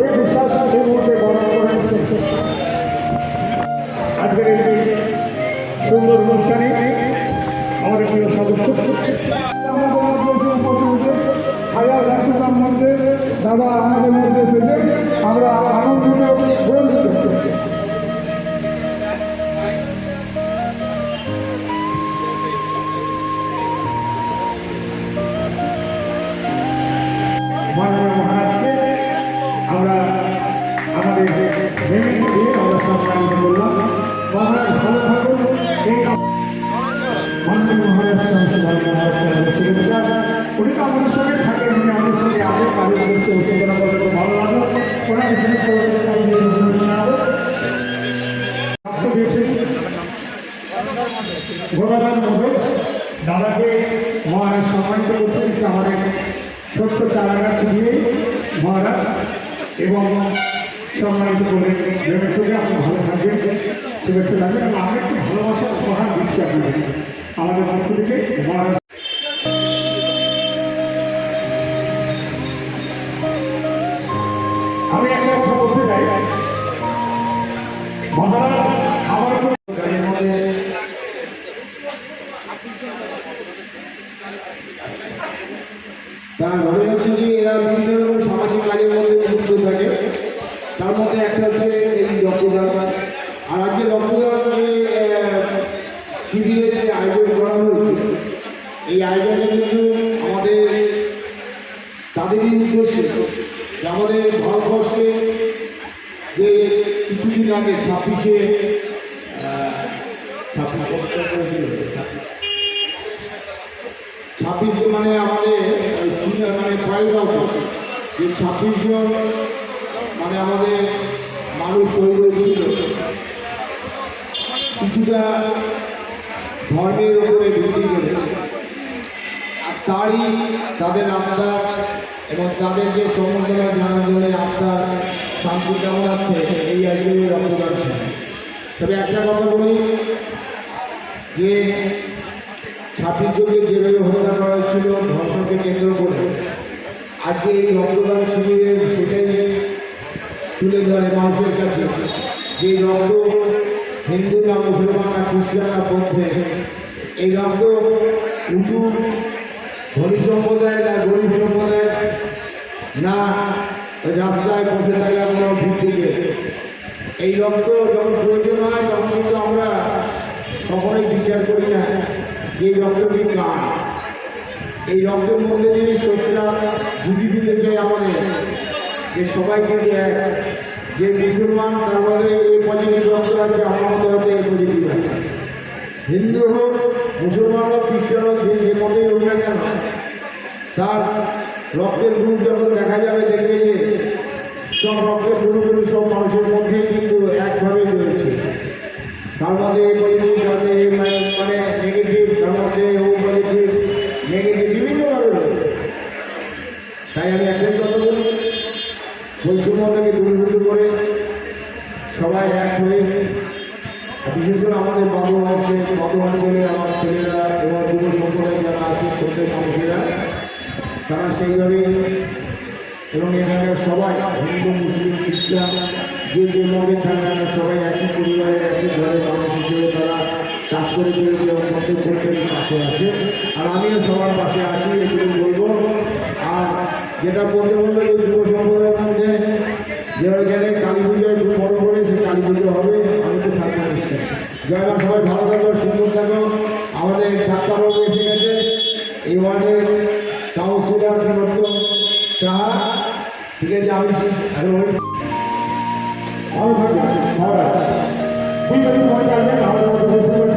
এই বিশ্বাস এই মুহূর্তে বরণ করেছে। আজকের এই সুন্দর অনুষ্ঠানে আমাদের প্রিয় সদস্য দাদা আমাদের মধ্যে এসেছে, আমরা আনন্দিত গর্বিত। মাননীয় মহারাজকে আমরা আমাদের আমরা সম্মানিত করলাম। মহারাজ ভালো থাকুন। এই মাননীয় মহারাজ শুভেচ্ছা। উনি তো আমাদের সঙ্গে থাকেন, উনি আমাদের সঙ্গে আছেন, কাজে মানুষকে উত্তেজনা করতে খুব ভালো লাগলো। ওনাকে শেষ করে ভোলাদার মধ্যে দাদাকে মহারাজ সম্মানিত করছেন আমাদের ছোট্ট চারাগাছ দিয়ে মহারাজ এবং সম্মানিত করবেন। আপনি ভালো থাকবেন, শুভেচ্ছা লাগবেন এবং আমরা একটু ভালোবাসার উপহার দিচ্ছি আপনাদের আমাদের পক্ষ থেকে। মহারাজ আমি একটা কথা বলতে চাই, মহারাজ আমার গাড়ির মধ্যে তার ঘটনা হচ্ছে যে এরা বিভিন্ন রকম সামাজিক কাজের মধ্যে যুক্ত থাকে। তার মধ্যে একটা হচ্ছে এই রক্তদান। আর আজকে রক্তদান শিবিরের যে আয়োজন করা হয়েছে, এই আয়োজনে কিন্তু আমাদের তাদেরই উদ্দেশ্যে যে আমাদের ভারতবর্ষে যে কিছুদিন আগে 26শে মানে আমাদের মানে ট্রায়াল যে 26 জন মানে আমাদের মানুষ শহীদ হয়েছিল কিছুটা ধর্মের উপরে ভিত্তি করে। আর তারই তাদের আত্মা এবং তাদেরকে সম্বর্ধনা জানানোর জন্য আত্মার শান্তি কামনার্থে এই আজকে রক্তদান শিবির। তবে একটা কথা বলি যে 26 জনকে যেভাবে হত্যা করা হয়েছিল ধর্মকে কেন্দ্র করে, আজকে এই রক্তদান শিবিরের সেটাই তুলে ধরে মানুষের কাছে যে রক্ত হিন্দু না মুসলমান না খ্রিস্টান না বৌদ্ধে, এই রক্ত উঁচু ধনী সম্প্রদায় না গরিব সম্প্রদায় না রাস্তায় বসে থাকা কোনো ভিত্তিকে, এই রক্ত যখন প্রয়োজন হয় তখন কিন্তু আমরা কখনোই বিচার করি না যে এই রক্তটি কার। এই রক্তের মধ্যে যদি শস্যরা বুঝিয়ে দিতে চাই আমাদের যে সবাইকে যে মুসলমান তার মধ্যে এই পজিটিভ রক্ত আছে, আমার মধ্যে হচ্ছে এই পজিটিভ আছে। হিন্দু হোক মুসলমান হোক খ্রিস্টান হোক যে মতেই হোক না কেন, তার রক্তের গ্রুপ যখন দেখা যাবে দেখবে যে সব রক্তের গ্রুপগুলো সব মানুষের মধ্যে কিন্তু একভাবে রয়েছে। তার মধ্যে পজিটিভ আছে মানে নেগেটিভ, তার মধ্যে ও পজিটিভ নেগেটিভ বিভিন্নভাবে রয়েছে। তাই আমি একটাই কথা বলি, বৈষম্যটাকে দূরীভূত করে সবাই এক হয়ে, বিশেষ করে আমাদের বাদু অঞ্চলে আমার ছেলেরা এবং যুব সম্প্রদায় যারা আছে প্রত্যেক মানুষেরা তারা সেইভাবে এবং এখানকার সবাই হিন্দু মুসলিম খ্রিস্টান যে মধ্যে থাকে না সবাই একই পরিবারের একই ঘরের মানুষ হিসেবে তারা কাজ করে চলেছে এবং প্রত্যেকের পাশে আছে। আর আমিও সবার পাশে আছি এটুকু বলবো। আর যেটা বলতে বললে এই যুব সম্প্রদায়ের মধ্যে যেভাবে গেলে কালী পুজোয় খুব বড় করে সে কালী পুজো হবে, আমি তো থাকবো নিশ্চয়। যারা সবাই ভালো থাকো, সুন্দর থাকো। আমাদের ডাক্তারবাবু এসে গেছে, এই ওয়ার্ডের কাউন্সিলর নতুন সাহা, ঠিক আছে। আমি ভালো থাকবেন, ভালো থাকবেন।